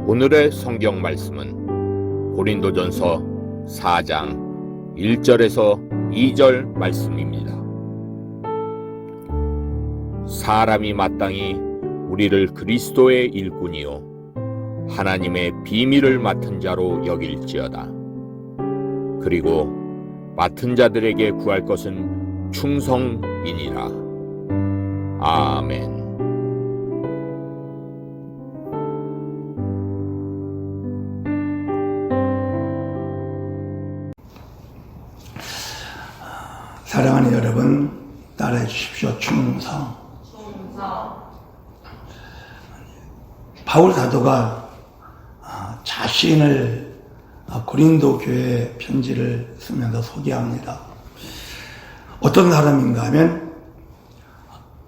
오늘의 성경 말씀은 고린도전서 4장 1절에서 2절 말씀입니다. 사람이 마땅히 우리를 그리스도의 일꾼이요 하나님의 비밀을 맡은 자로 여길지어다. 그리고 맡은 자들에게 구할 것은 충성이니라. 아멘. 사랑하는 여러분, 따라해 주십시오. 충성. 바울 사도가 자신을 고린도 교회 편지를 쓰면서 소개합니다. 어떤 사람인가 하면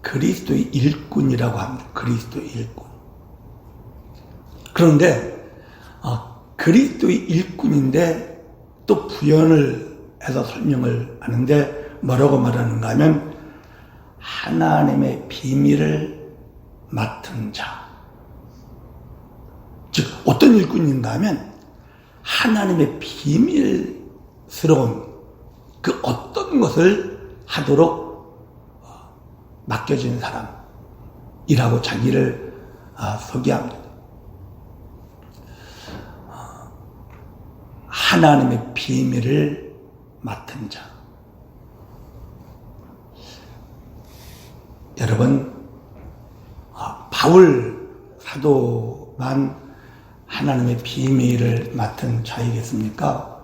그리스도의 일꾼이라고 합니다. 그리스도의 일꾼. 그런데 그리스도의 일꾼인데 또 부연을 해서 설명을 하는데 뭐라고 말하는가 하면 하나님의 비밀을 맡은 자. 즉 어떤 일꾼인가 하면 하나님의 비밀스러운 그 어떤 것을 하도록 맡겨진 사람이라고 자기를 소개합니다. 하나님의 비밀을 맡은 자. 여러분, 바울 사도만 하나님의 비밀을 맡은 자이겠습니까?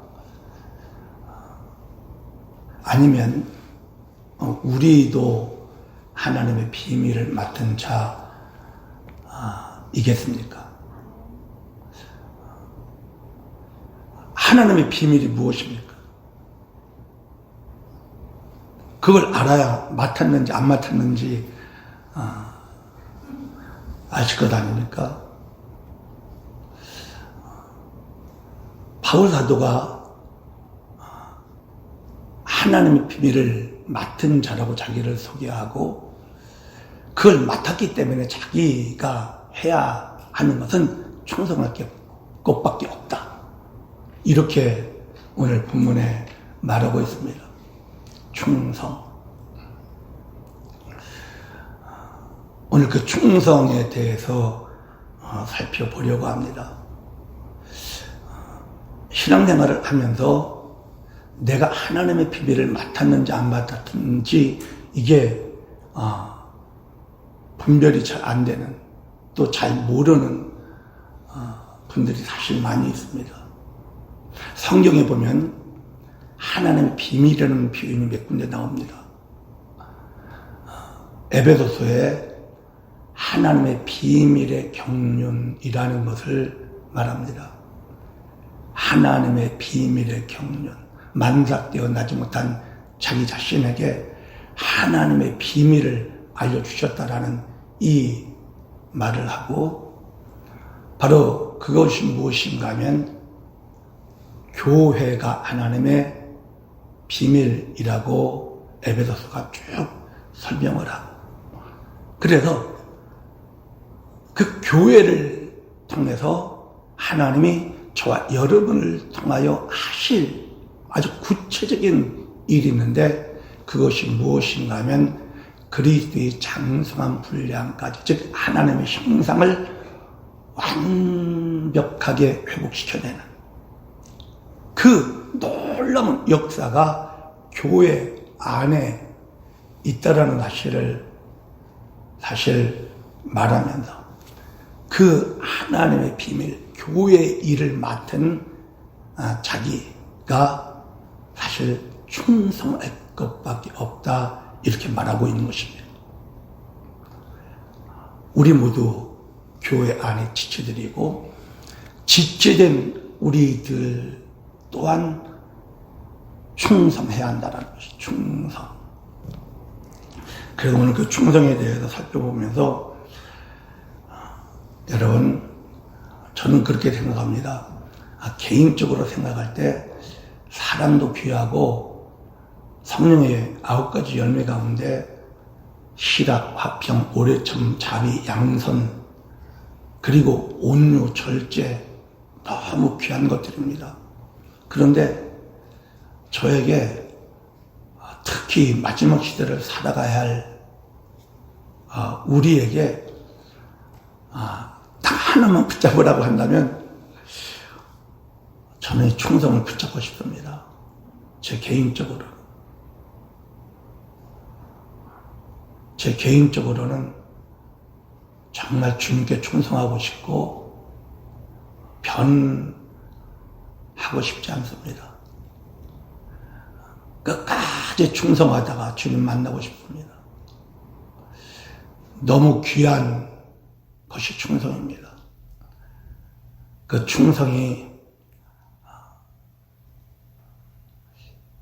아니면 우리도 하나님의 비밀을 맡은 자이겠습니까? 하나님의 비밀이 무엇입니까? 그걸 알아야 맡았는지 안 맡았는지 아실 것 아닙니까? 바울 사도가 하나님의 비밀을 맡은 자라고 자기를 소개하고 그걸 맡았기 때문에 자기가 해야 하는 것은 충성할 것밖에 없다. 이렇게 오늘 본문에 말하고 있습니다. 충성. 오늘 그 충성에 대해서 살펴보려고 합니다. 신앙생활을 하면서 내가 하나님의 비밀을 맡았는지 안 맡았는지 이게 분별이 잘 안 되는, 또 잘 모르는 분들이 사실 많이 있습니다. 성경에 보면 하나님의 비밀이라는 표현이 몇 군데 나옵니다. 에베소서에 하나님의 비밀의 경륜이라는 것을 말합니다. 하나님의 비밀의 경륜, 만삭되어 나지 못한 자기 자신에게 하나님의 비밀을 알려주셨다라는 이 말을 하고, 바로 그것이 무엇인가 하면 교회가 하나님의 비밀이라고 에베소서가 쭉 설명을 하고, 그래서 그 교회를 통해서 하나님이 저와 여러분을 통하여 하실 아주 구체적인 일이 있는데, 그것이 무엇인가 하면 그리스도의 장성한 분량까지, 즉 하나님의 형상을 완벽하게 회복시켜내는 그 놀라운 역사가 교회 안에 있다라는 사실 말하면서 그 하나님의 비밀, 교회의 일을 맡은 자기가 사실 충성할 것밖에 없다, 이렇게 말하고 있는 것입니다. 우리 모두 교회 안에 지체들이고, 지체된 우리들 또한 충성해야 한다는 것이 충성. 그래서 오늘 그 충성에 대해서 살펴보면서 여러분, 저는 그렇게 생각합니다. 개인적으로 생각할 때 사랑도 귀하고 성령의 9가지 열매 가운데 희락, 화평, 오래참, 자비, 양선, 그리고 온유, 절제, 너무 귀한 것들입니다. 그런데 저에게 특히 마지막 시대를 살아가야 할 우리에게 딱 하나만 붙잡으라고 한다면 저는 이 충성을 붙잡고 싶습니다. 제 개인적으로는 정말 주님께 충성하고 싶고 변하고 싶지 않습니다. 끝까지 충성하다가 주님 만나고 싶습니다. 너무 귀한 것이 충성입니다. 그 충성이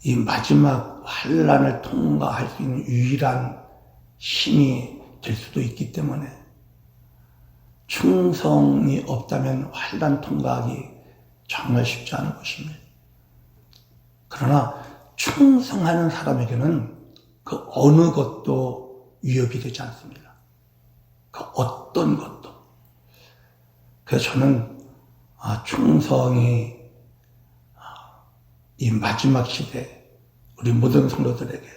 이 마지막 환난을 통과할 수 있는 유일한 힘이 될 수도 있기 때문에 충성이 없다면 환난 통과하기 정말 쉽지 않은 것입니다. 그러나 충성하는 사람에게는 그 어느 것도 위협이 되지 않습니다. 그 어떤 것도. 그래서 저는 충성이 이 마지막 시대 우리 모든 성도들에게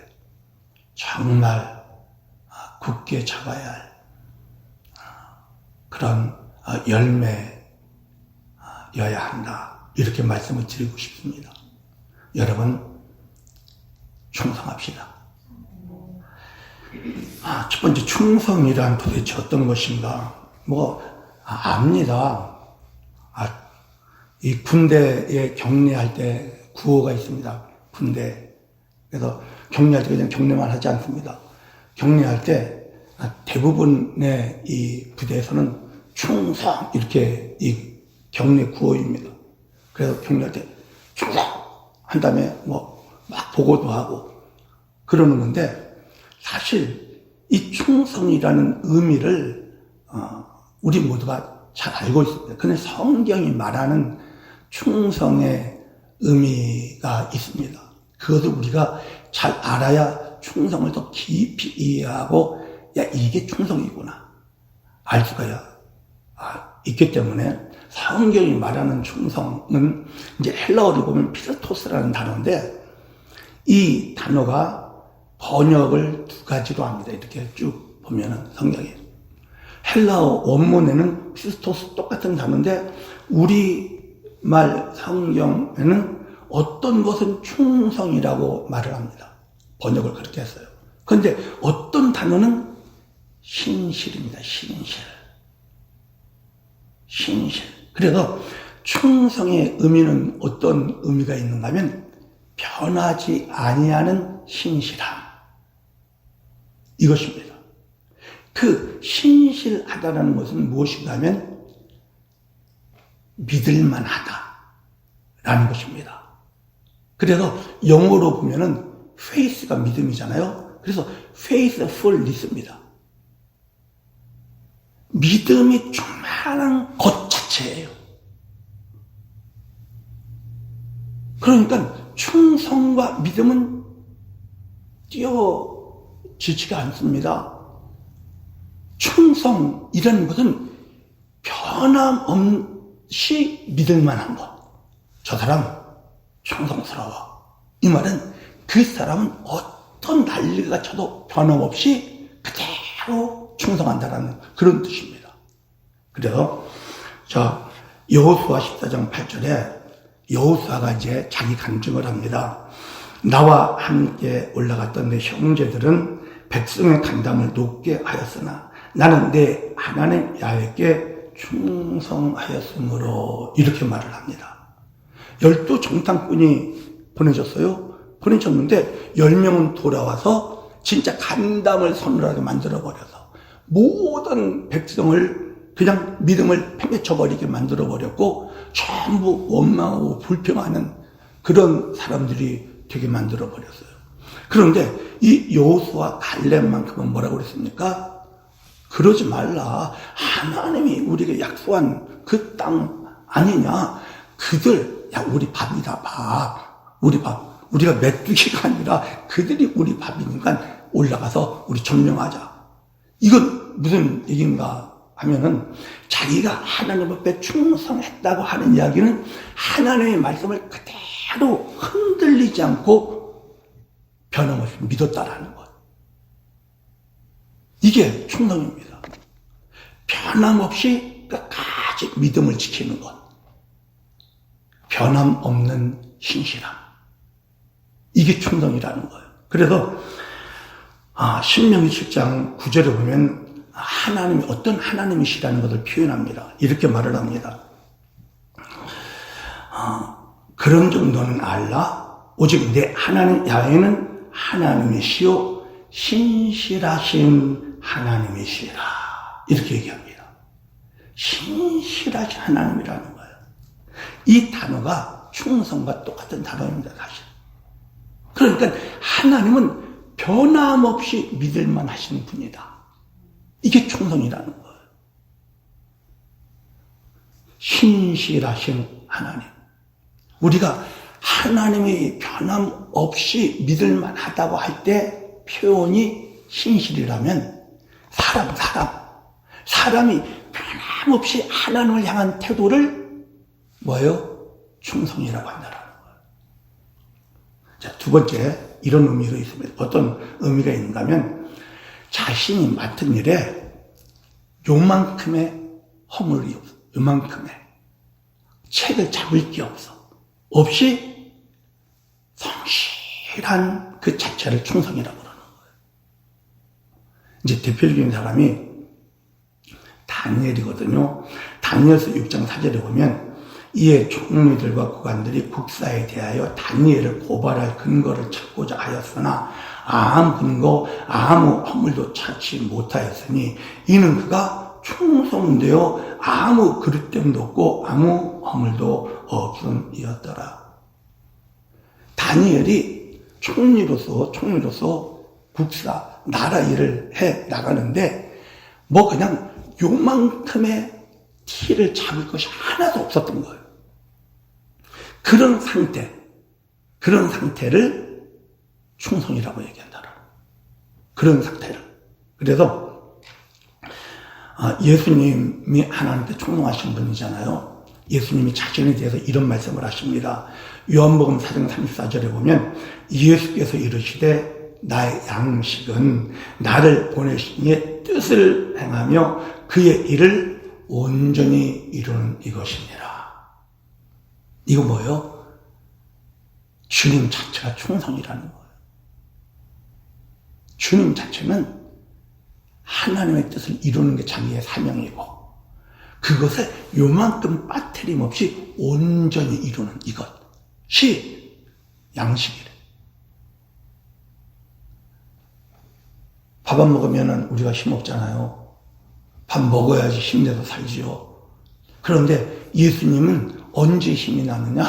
정말 굳게 잡아야 할 그런 열매여야 한다. 이렇게 말씀을 드리고 싶습니다. 여러분 충성합시다. 첫 번째 충성이란 도대체 어떤 것인가? 압니다. 이 군대에 격리할 때 구호가 있습니다. 군대. 그래서 격리할 때 그냥 격리만 하지 않습니다. 격리할 때 대부분의 이 부대에서는 충성 이렇게 이 격리 구호입니다. 그래서 격리할 때 충성 한 다음에 막 보고도 하고 그러는 건데 사실 이 충성이라는 의미를 우리 모두가 잘 알고 있습니다. 근데 성경이 말하는 충성의 의미가 있습니다. 그것을 우리가 잘 알아야 충성을 더 깊이 이해하고 이게 충성이구나 알 수가 있기 때문에 성경이 말하는 충성은 이제 헬라어로 보면 피스토스라는 단어인데 이 단어가 번역을 두 가지로 합니다. 이렇게 쭉 보면은 성경에 헬라어 원문에는 피스토스 똑같은 단어인데 우리말 성경에는 어떤 것은 충성이라고 말을 합니다. 번역을 그렇게 했어요. 그런데 어떤 단어는 신실입니다. 신실. 그래서 충성의 의미는 어떤 의미가 있는가 하면 변하지 아니하는 신실함. 이것입니다. 그 신실하다는 것은 무엇인가 하면 믿을만하다라는 것입니다. 그래서 영어로 보면은 faith가 믿음이잖아요. 그래서 faithfulness입니다. 믿음이 충만한 것 자체예요. 그러니까 충성과 믿음은 띄어지지가 않습니다. 충성이라는 것은 변함없이 믿을만한 것. 저 사람 충성스러워. 이 말은 그 사람은 어떤 난리가 쳐도 변함없이 그대로 충성한다라는 그런 뜻입니다. 그래서 여호수아 14장 8절에 여호수아가 이제 자기 간증을 합니다. 나와 함께 올라갔던 내 형제들은 백성의 간담을 높게 하였으나 나는 내 하나님 야훼께 충성하였으므로 이렇게 말을 합니다. 12 정탐꾼이 보내졌는데 10명은 돌아와서 진짜 간담을 서늘하게 만들어버려서 모든 백성을 그냥 믿음을 팽개쳐버리게 만들어버렸고 전부 원망하고 불평하는 그런 사람들이 되게 만들어버렸어요. 그런데 이 여호수아 갈렙만큼은 뭐라고 그랬습니까? 그러지 말라. 하나님이 우리에게 약속한 그 땅 아니냐. 우리 밥이다, 밥. 우리 밥. 우리가 메뚜기가 아니라 그들이 우리 밥이니까 올라가서 우리 점령하자. 이건 무슨 얘기인가 하면은 자기가 하나님 앞에 충성했다고 하는 이야기는 하나님의 말씀을 그대로 흔들리지 않고 변함없이 믿었다라는 것. 이게 충성입니다. 변함없이 끝까지 믿음을 지키는 것. 변함없는 신실함. 이게 충성이라는 거예요. 그래서 신명기 7장 9절에 보면 하나님이 어떤 하나님이시라는 것을 표현합니다. 이렇게 말을 합니다. 그런 정도는 알라. 오직 내 하나님 야훼는 하나님이시요 신실하신 하나님이시라. 이렇게 얘기합니다. 신실하신 하나님이라는 거예요. 이 단어가 충성과 똑같은 단어입니다, 사실. 그러니까 하나님은 변함없이 믿을만 하시는 분이다. 이게 충성이라는 거예요. 신실하신 하나님. 우리가 하나님이 변함없이 믿을만 하다고 할 때 표현이 신실이라면 사람이 변함없이 하나님을 향한 태도를 뭐예요? 충성이라고 한다는 거예요. 자, 두 번째, 이런 의미가 있습니다. 어떤 의미가 있는가 하면 자신이 맡은 일에 요만큼의 허물이 없어. 요만큼의 책을 잡을 게 없이 성실한 그 자체를 충성이라고 그러는 거예요. 이제 대표적인 사람이 다니엘이거든요. 다니엘서 6장 4절에 보면 이에 총리들과 고관들이 국사에 대하여 다니엘을 고발할 근거를 찾고자 하였으나 아무 근거 아무 허물도 찾지 못하였으니 이는 그가 충성되어 아무 그릇됨도 없고 아무 허물도 없음이었더라. 다니엘이 총리로서 국사 나라 일을 해 나가는데 뭐 그냥 요만큼의 티를 잡을 것이 하나도 없었던 거예요. 그런 상태를 충성이라고 얘기한다라. 그런 상태를. 그래서 예수님이 하나님께 충성하신 분이잖아요. 예수님이 자신에 대해서 이런 말씀을 하십니다. 요한복음 4장 34절에 보면 예수께서 이르시되 나의 양식은 나를 보내신 이의 뜻을 행하며 그의 일을 온전히 이루는 이것이니라. 이거 뭐예요? 주님 자체가 충성이라는 거예요. 주님 자체는 하나님의 뜻을 이루는 게 자기의 사명이고 그것을 요만큼 빠트림 없이 온전히 이루는 이것이 양식이래. 밥 안 먹으면 우리가 힘없잖아요. 밥 먹어야지 힘내서 살지요. 그런데 예수님은 언제 힘이 나느냐?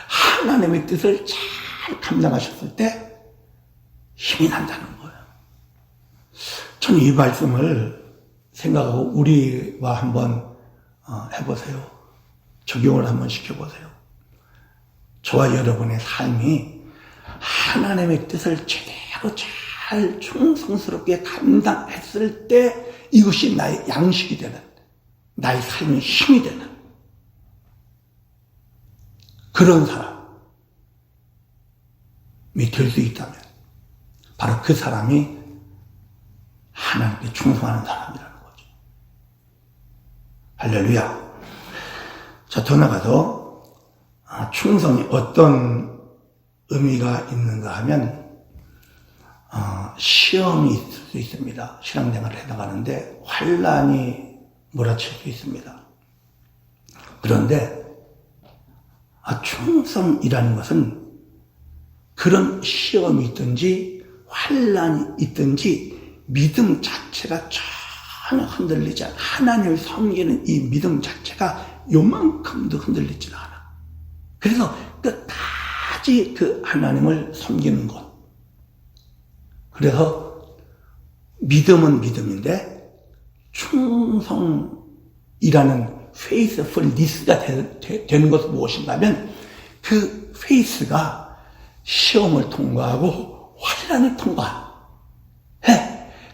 하나님의 뜻을 잘 감당하셨을 때 힘이 난다는 거예요. 저는 이 말씀을 생각하고 우리와 한번 해보세요. 적용을 한번 시켜보세요. 저와 여러분의 삶이 하나님의 뜻을 제대로 잘 충성스럽게 감당했을 때 이것이 나의 양식이 되는, 나의 삶의 힘이 되는 그런 사람이 될 수 있다면 바로 그 사람이 하나님께 충성하는 사람이라는 거죠. 할렐루야. 자, 더 나가서 충성이 어떤 의미가 있는가 하면 시험이 있을 수 있습니다. 신앙생활을 해나가는데 환난이 몰아칠 수 있습니다. 그런데 충성이라는 것은 그런 시험이 있든지 환난이 있든지 믿음 자체가 전혀 흔들리지 않아. 하나님을 섬기는 이 믿음 자체가 요만큼도 흔들리지 않아. 그래서 끝까지 그 하나님을 섬기는 것. 그래서 믿음은 믿음인데 충성이라는 faithfulness가 되는 것은 무엇인가 하면 그 faith가 시험을 통과하고 환난을 통과해.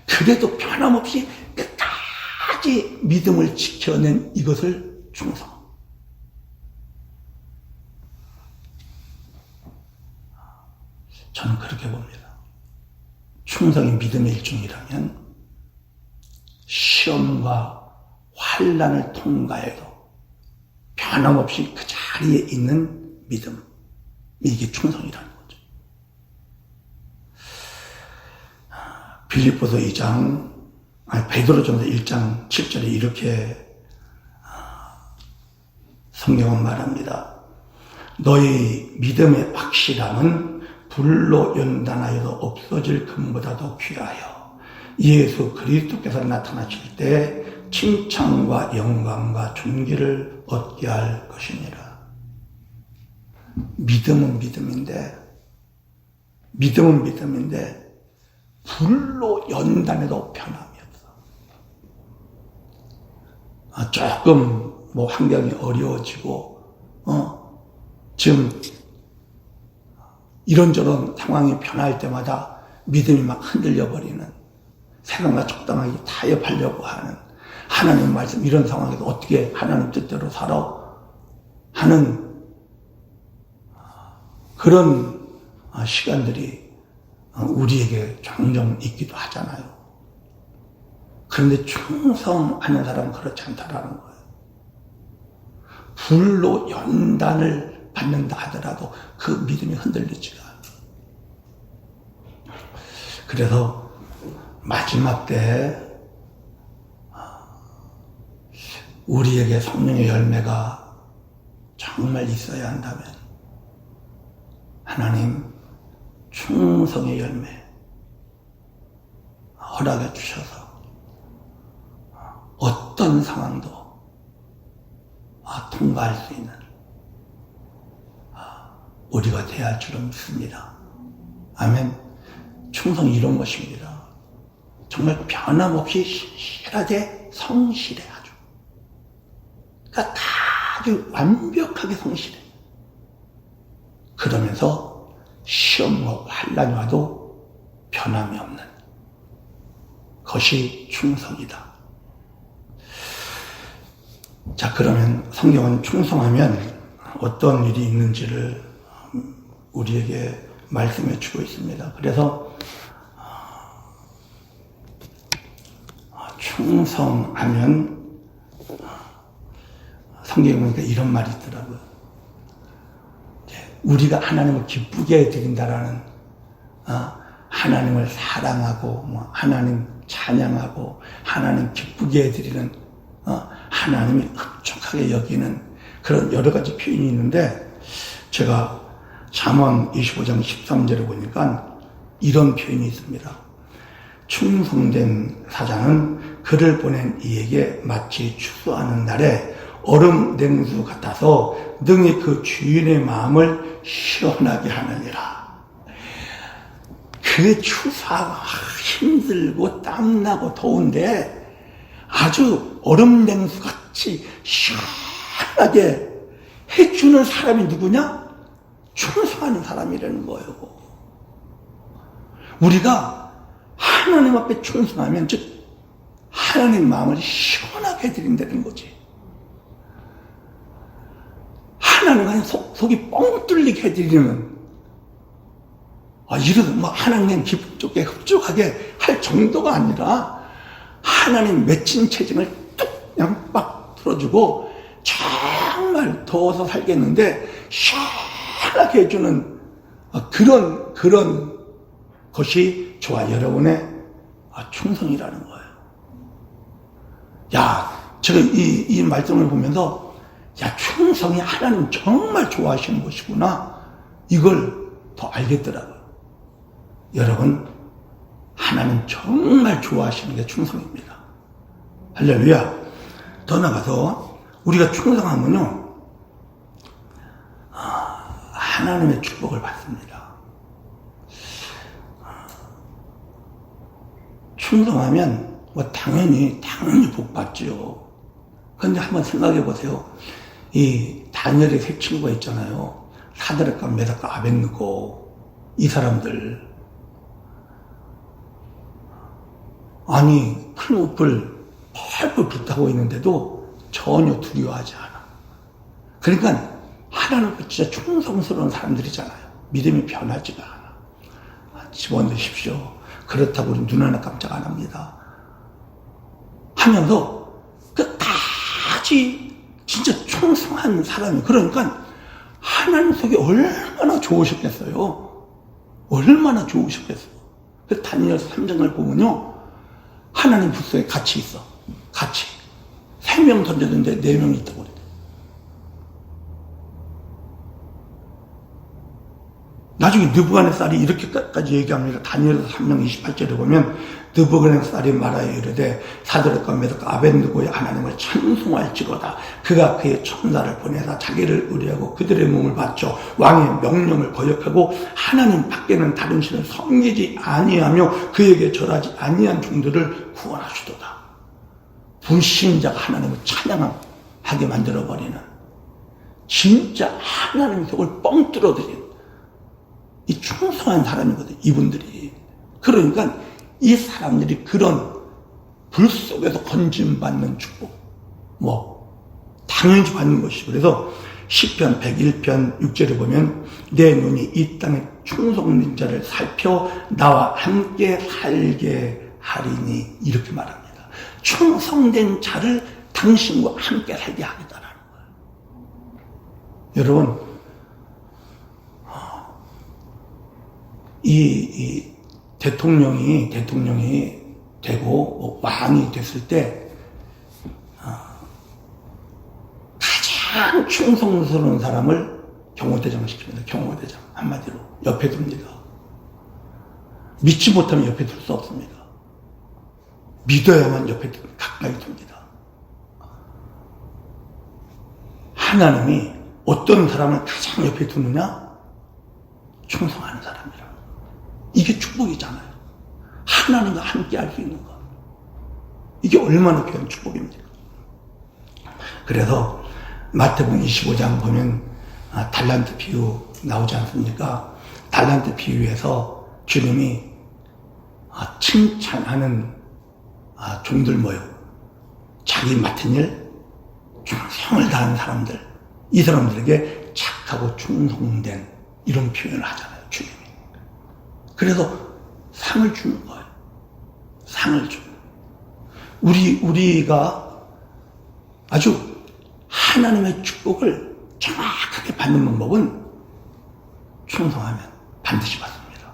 그래도 변함없이 끝까지 끝까지 믿음을 지켜낸 이것을 충성. 저는 그렇게 봅니다. 충성이 믿음의 일종이라면 시험과 환난을 통과해도 변함없이 그 자리에 있는 믿음, 이게 충성이라는 거죠. 빌립보서 2장, 베드로전서 1장 7절에 이렇게 성경은 말합니다. 너희 믿음의 확실함은 불로 연단하여도 없어질 금보다도 귀하여 예수 그리스도께서 나타나실 때 칭찬과 영광과 존귀를 얻게 할 것이니라. 믿음은 믿음인데 불로 연단해도 변함이 없어. 조금 환경이 어려워지고 지금 이런저런 상황이 변할 때마다 믿음이 막 흔들려 버리는, 세상과 적당하게 타협하려고 하는, 하나님 말씀 이런 상황에서 어떻게 하나님 뜻대로 살아 하는 그런 시간들이 우리에게 종종 있기도 하잖아요. 그런데 충성하는 사람은 그렇지 않다라는 거예요. 불로 연단을 받는다 하더라도 그 믿음이 흔들리지가 않아요. 그래서 마지막 때 우리에게 성령의 열매가 정말 있어야 한다면 하나님 충성의 열매 허락해 주셔서 어떤 상황도 통과할 수 있는 우리가 돼야 할 줄은 믿습니다. 아멘. 충성이 이런 것입니다. 정말 변함없이 신실하게 성실해 아주. 그러니까 다 아주 완벽하게 성실해. 그러면서 시험과 환난이 와도 변함이 없는 것이 충성이다. 자, 그러면 성경은 충성하면 어떤 일이 있는지를 우리에게 말씀해 주고 있습니다. 그래서 충성하면 성경에 보니까 이런 말이 있더라고요. 우리가 하나님을 기쁘게 해드린다라는, 하나님을 사랑하고 하나님 찬양하고 하나님 기쁘게 해드리는, 하나님이 흡족하게 여기는 그런 여러 가지 표현이 있는데, 제가 잠언 25장 13절에 보니까 이런 표현이 있습니다. 충성된 사자는 그를 보낸 이에게 마치 추수하는 날에 얼음 냉수 같아서 능히 그 주인의 마음을 시원하게 하느니라. 그 추수하고 힘들고 땀나고 더운데 아주 얼음 냉수 같이 시원하게 해주는 사람이 누구냐? 충성하는 사람이라는 거예요. 우리가 하나님 앞에 충성하면, 즉 하나님 마음을 시원하게 해드린다는 거지. 하나님 그냥 속이 뻥 뚫리게 해드리는, 이런 하나님 기쁘게 흡족하게 할 정도가 아니라 하나님 맺힌 체증을 뚝 그냥 빡 틀어주고 정말 더워서 살겠는데 시원하게 해주는 그런 것이 저와 여러분의 충성이라는 거예요. 제가 이 말씀을 보면서 충성이 하나님 정말 좋아하시는 것이구나, 이걸 더 알겠더라고요. 여러분, 하나님 정말 좋아하시는 게 충성입니다. 할렐루야. 더 나가서 우리가 충성하면요, 하나님의 축복을 받습니다. 충성하면 당연히 복 받죠. 그런데 한번 생각해 보세요. 이 다니엘의 세 친구가 있잖아요. 사드락과 메삭과 아벳느고, 이 사람들 큰 옥을 펄펄 불타고 있는데도 전혀 두려워하지 않아. 그러니까 하나님께 진짜 충성스러운 사람들이잖아요. 믿음이 변하지가 않아. 집어넣으십시오. 그렇다고 우리 눈 하나 깜짝 안 합니다. 하면서 끝까지 진짜 충성한 사람이, 그러니까 하나님 속에 얼마나 좋으셨겠어요. 얼마나 좋으셨겠어요. 그 다니엘 3장을 보면요, 하나님 불속에 같이 있어. 같이 3명 던졌는데 4명이 있다고 그래. 나중에 느부갓네살이 이렇게까지 얘기합니다. 다니엘서 3장 28절에 보면 느부갓네살이 말하여 이르되 사드락과 메삭과 아벳느고의 하나님을 찬송할지로다. 그가 그의 천사를 보내사 자기를 의뢰하고 그들의 몸을 바쳐 왕의 명령을 거역하고 하나님 밖에는 다른 신을 섬기지 아니하며 그에게 절하지 아니한 종들을 구원하시도다. 불신자가 하나님을 찬양하게 만들어버리는, 진짜 하나님의 속을 뻥 뚫어드린 이 충성한 사람이거든, 이분들이. 그러니까 이 사람들이 그런 불 속에서 건짐받는 축복, 당연히 받는 것이고. 그래서 시편 101편 6절에 보면 내 눈이 이 땅의 충성된 자를 살펴 나와 함께 살게 하리니, 이렇게 말합니다. 충성된 자를 당신과 함께 살게 하겠다라는 거예요. 여러분, 이 대통령이 되고 왕이 됐을 때 가장 충성스러운 사람을 경호대장을 시킵니다. 경호대장, 한마디로 옆에 둡니다. 믿지 못하면 옆에 둘 수 없습니다. 믿어야만 옆에 가까이 둡니다. 하나님이 어떤 사람을 가장 옆에 두느냐? 충성하는 사람이라. 이게 축복이잖아요. 하나님과 함께 할 수 있는 것. 이게 얼마나 귀한 축복입니까? 그래서 마태복음 25장 보면 달란트 비유 나오지 않습니까? 달란트 비유에서 주님이 칭찬하는 종들 모여. 자기 맡은 일 충성을 다하는 사람들, 이 사람들에게 착하고 충성된 이런 표현을 하잖아요, 주님이. 그래서 상을 주는 거예요. 상을 주는. 우리가 아주 하나님의 축복을 정확하게 받는 방법은 충성하면 반드시 받습니다.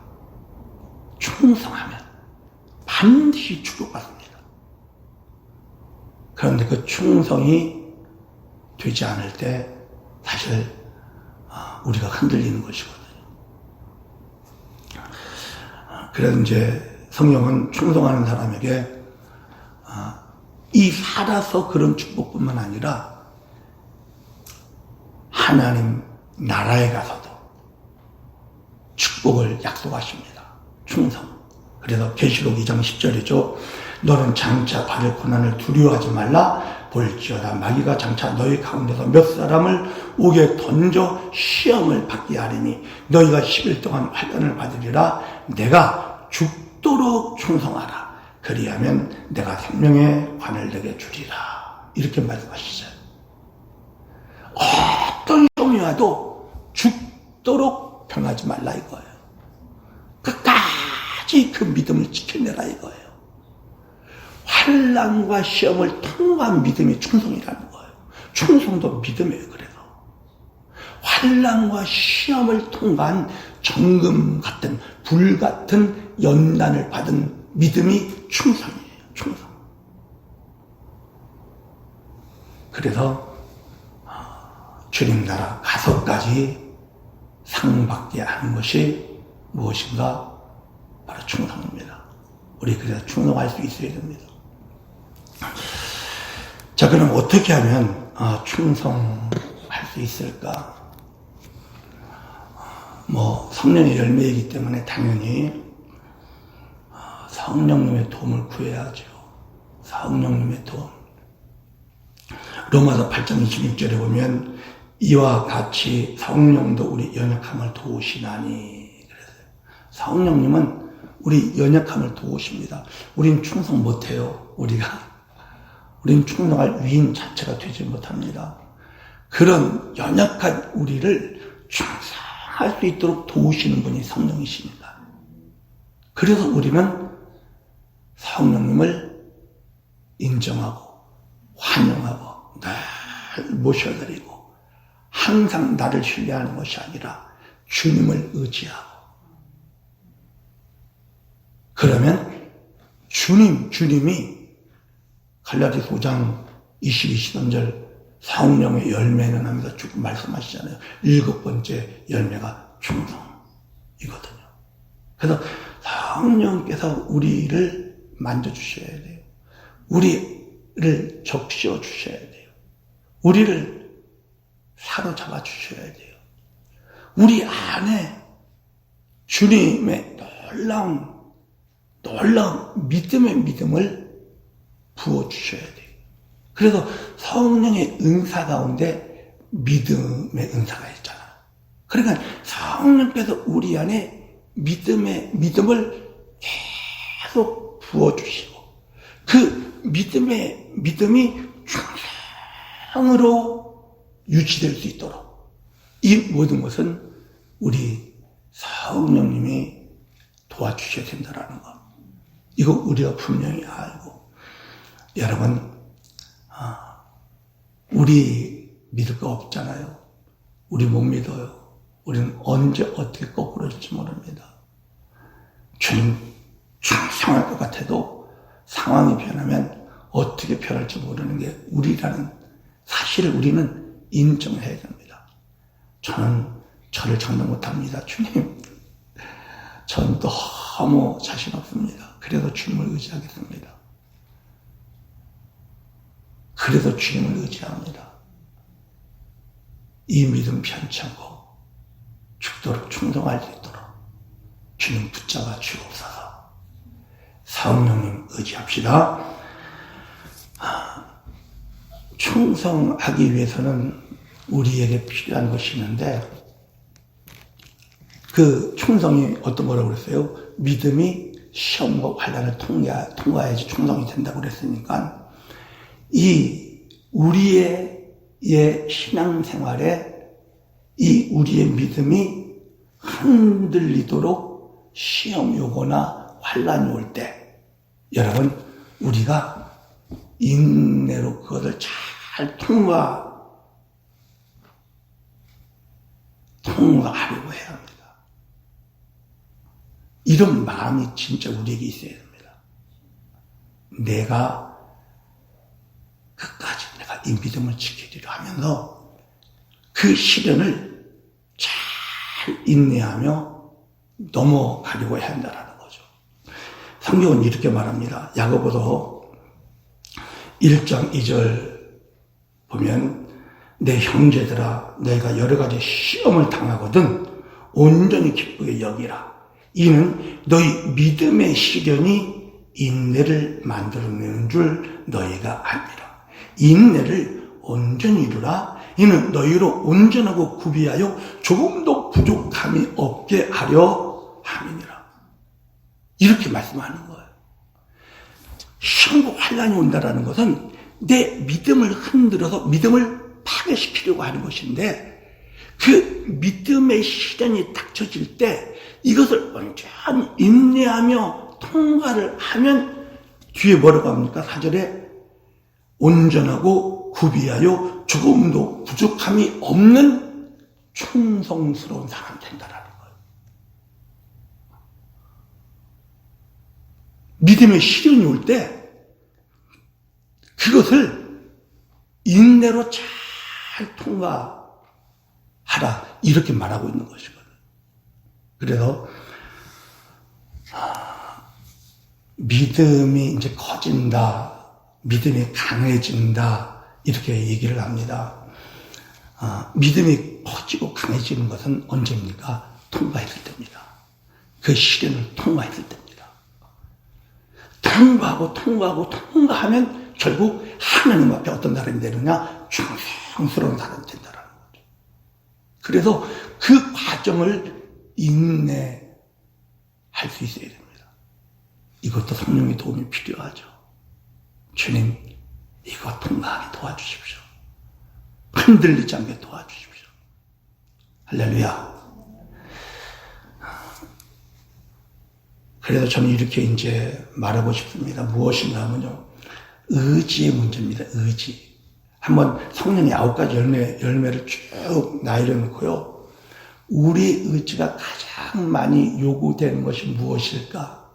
충성하면 반드시 축복받습니다. 그런데 그 충성이 되지 않을 때 사실 우리가 흔들리는 것이거든요. 그래서 이제 성령은 충성하는 사람에게 이 살아서 그런 축복뿐만 아니라 하나님 나라에 가서도 축복을 약속하십니다. 충성. 그래서 계시록 2장 10절이죠. 너는 장차 받을 고난을 두려워하지 말라. 볼지어다 마귀가 장차 너희 가운데서 몇 사람을 옥에 던져 시험을 받게 하리니 너희가 10일 동안 환난을 받으리라. 내가 죽도록 충성하라. 그리하면 내가 생명의 관을 내게 주리라. 이렇게 말씀하시죠. 어떤 시험이 와도 죽도록 변하지 말라 이거예요. 끝까지 그 믿음을 지켜내라 이거예요. 환난과 시험을 통과한 믿음이 충성이라는 거예요. 충성도 믿음이에요. 그래서 환난과 시험을 통과한 정금 같은 불 같은 연단을 받은 믿음이 충성이에요. 충성. 그래서 주님 나라 가서까지 상 받게 하는 것이 무엇인가? 바로 충성입니다. 우리 그래서 충성할 수 있어야 됩니다. 자, 그럼 어떻게 하면 충성할 수 있을까? 성령의 열매이기 때문에 당연히 성령님의 도움을 구해야죠. 성령님의 도움. 로마서 8장 26절에 보면 이와 같이 성령도 우리 연약함을 도우시나니. 그랬어요. 성령님은 우리 연약함을 도우십니다. 우린 충성 못해요. 우리가 우리는 충성할 위인 자체가 되지 못합니다. 그런 연약한 우리를 충성할 수 있도록 도우시는 분이 성령이십니다. 그래서 우리는 성령님을 인정하고 환영하고 늘 모셔드리고 항상 나를 신뢰하는 것이 아니라 주님을 의지하고, 그러면 주님이 갈라디아서 5장 22, 13절 성령의 열매는 합니다. 쭉 말씀하시잖아요. 7번째 열매가 충성이거든요. 그래서 성령께서 우리를 만져주셔야 돼요. 우리를 적셔 주셔야 돼요. 우리를 사로잡아 주셔야 돼요. 우리 안에 주님의 놀라운 믿음을 부어주셔야 돼요. 그래서 성령의 은사 가운데 믿음의 은사가 있잖아요. 그러니까 성령께서 우리 안에 믿음을 계속 부어주시고, 그 믿음이 충성으로 유지될 수 있도록 이 모든 것은 우리 성령님이 도와주셔야 된다는 것. 이거 우리가 분명히 알고, 여러분, 우리 믿을 거 없잖아요. 우리 못 믿어요. 우리는 언제 어떻게 거꾸로질지 모릅니다. 주님 충성할 것 같아도 상황이 변하면 어떻게 변할지 모르는 게 우리라는 사실을 우리는 인정해야 됩니다. 저는 저를 장담 못합니다. 주님, 저는 너무 자신 없습니다. 그래서 주님을 의지하겠습니다. 그래서 주님을 의지합니다. 이 믿음 편치 않고 죽도록 충성할 수 있도록 주님 붙잡아 주옵소서. 성령님 의지합시다. 충성하기 위해서는 우리에게 필요한 것이 있는데, 그 충성이 어떤 거라고 그랬어요? 믿음이 시험과 환난을 통과해야지 충성이 된다고 그랬으니까, 이 우리의 신앙생활에 이 우리의 믿음이 흔들리도록 시험이 오거나 환난이 올 때, 여러분, 우리가 인내로 그것을 잘 통과하려고 해야 합니다. 이런 마음이 진짜 우리에게 있어야 됩니다. 내가 끝까지 내가 이 믿음을 지키리라 하면서 그 시련을 잘 인내하며 넘어가려고 해야 한다는 거죠. 성경은 이렇게 말합니다. 야고보서 1장 2절 보면, 내 형제들아, 내가 여러 가지 시험을 당하거든 온전히 기쁘게 여기라. 이는 너희 믿음의 시련이 인내를 만들어내는 줄 너희가 알미라. 인내를 온전히 이루라. 이는 너희로 온전하고 구비하여 조금도 부족함이 없게 하려 함이니라. 이렇게 말씀하는 거예요. 시험과 환난이 온다라는 것은 내 믿음을 흔들어서 믿음을 파괴시키려고 하는 것인데, 그 믿음의 시련이 닥쳐질 때 이것을 온전히 인내하며 통과를 하면 뒤에 뭐라고 합니까? 4절에 온전하고 구비하여 조금도 부족함이 없는 충성스러운 사람 된다라는 거예요. 믿음의 시련이 올 때 그것을 인내로 잘 통과하라, 이렇게 말하고 있는 것이거든요. 그래서 믿음이 이제 커진다, 믿음이 강해진다, 이렇게 얘기를 합니다. 믿음이 커지고 강해지는 것은 언제입니까? 통과했을 때입니다. 그 시련을 통과했을 때입니다. 통과하면 결국 하나님 앞에 어떤 사람이 되느냐? 충성스러운 사람이 된다는 거죠. 그래서 그 과정을 인내할 수 있어야 됩니다. 이것도 성령의 도움이 필요하죠. 주님, 이거 통과하게 도와주십시오. 흔들리지 않게 도와주십시오. 할렐루야. 그래서 저는 이렇게 이제 말하고 싶습니다. 무엇인가 하면요, 의지의 문제입니다. 의지. 한번 성령의 9가지 열매를 쭉 나열해 놓고요, 우리 의지가 가장 많이 요구되는 것이 무엇일까?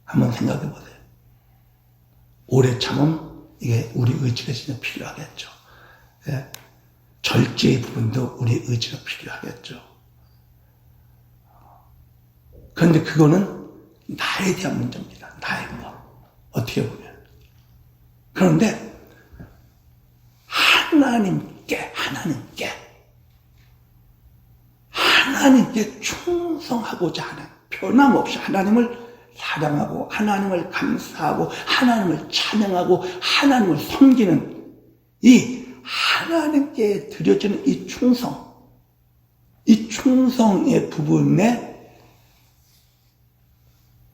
한번 생각해 보세요. 오래 참음, 이게 우리 의지가 진짜 필요하겠죠. 예? 절제의 부분도 우리 의지가 필요하겠죠. 그런데 그거는 나에 대한 문제입니다. 나의 것. 어떻게 보면. 그런데 하나님께 충성하고자 하는, 변함없이 하나님을 사랑하고 하나님을 감사하고 하나님을 찬양하고 하나님을 섬기는 이 하나님께 드려지는 이 충성의 부분에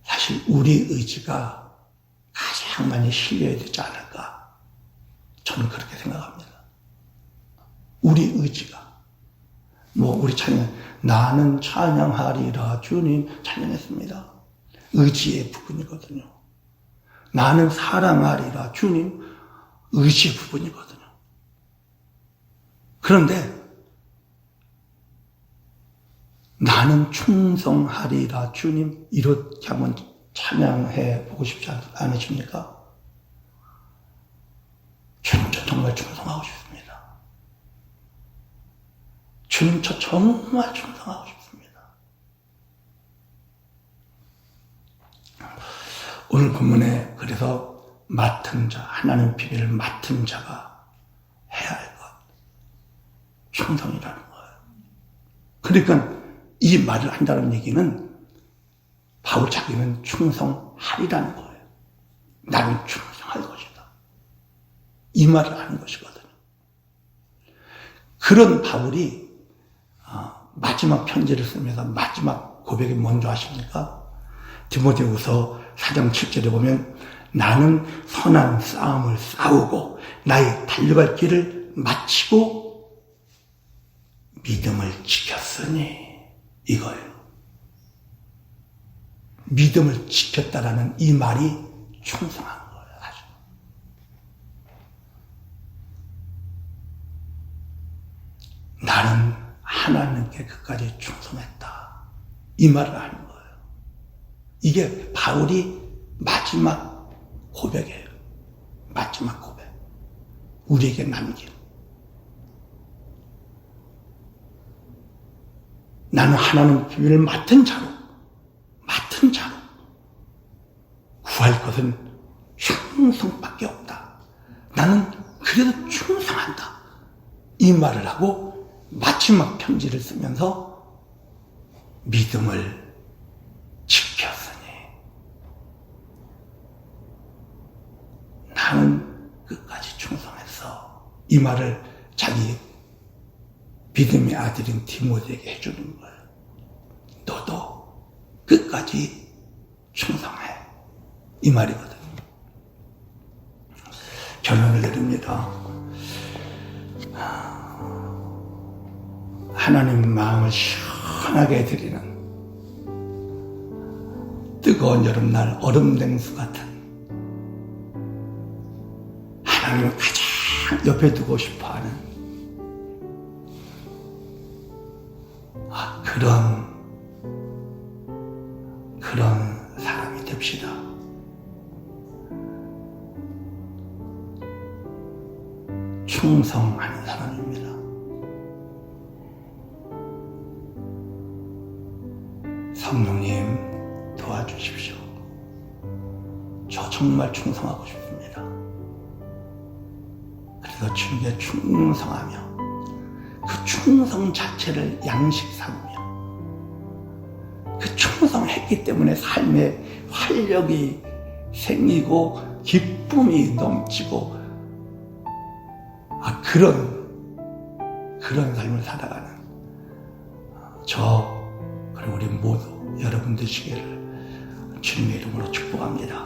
사실 우리 의지가 가장 많이 실려야 되지 않을까, 저는 그렇게 생각합니다. 우리 의지가 우리 찬양, 나는 찬양하리라 주님 찬양했습니다. 의지의 부분이거든요. 나는 사랑하리라 주님, 의지의 부분이거든요. 그런데 나는 충성하리라 주님, 이렇게 한번 찬양해 보고 싶지 않으십니까? 주님, 저 정말 충성하고 싶습니다. 주님, 저 정말 충성하고 싶습니다. 오늘 본문에 그래서 맡은 자, 하나님 비밀을 맡은 자가 해야 할 것, 충성이라는 거예요. 그러니까 이 말을 한다는 얘기는 바울 자기는 충성하리라는 거예요. 나는 충성할 것이다, 이 말을 하는 것이거든요. 그런 바울이 마지막 편지를 쓰면서 마지막 고백이 뭔지 아십니까? 디모데후서 4장 7절에 보면 나는 선한 싸움을 싸우고 나의 달려갈 길을 마치고 믿음을 지켰으니, 이거예요. 믿음을 지켰다라는 이 말이 충성한 거예요. 아주. 나는 하나님께 끝까지 충성했다, 이 말을 하는 거예요. 이게 바울이 마지막 고백이에요. 마지막 고백. 우리에게 남긴. 나는 하나님 비밀을 맡은 자로 구할 것은 충성밖에 없다. 나는 그래도 충성한다, 이 말을 하고 마지막 편지를 쓰면서 믿음을 지켰으니 나는 끝까지 충성했어, 이 말을 자기 믿음의 아들인 디모데에게 해주는 거예요. 너도 끝까지 충성해, 이 말이거든요. 결론을 내립니다. 하나님 마음을 시원하게 해드리는 뜨거운 여름날 얼음냉수 같은, 하나님을 가장 옆에 두고 싶어하는 그런 사람이 됩시다. 충성하는 사람입니다. 성령님 도와주십시오. 저 정말 충성하고 싶습니다. 그래서 주님께 충성하며 그 충성 자체를 양식 삼으며 그 충성했기 때문에 삶에 활력이 생기고 기쁨이 넘치고 그런 삶을 살아가는 저 그리고 우리 모두 여러분 되시기를 주님의 이름으로 축복합니다.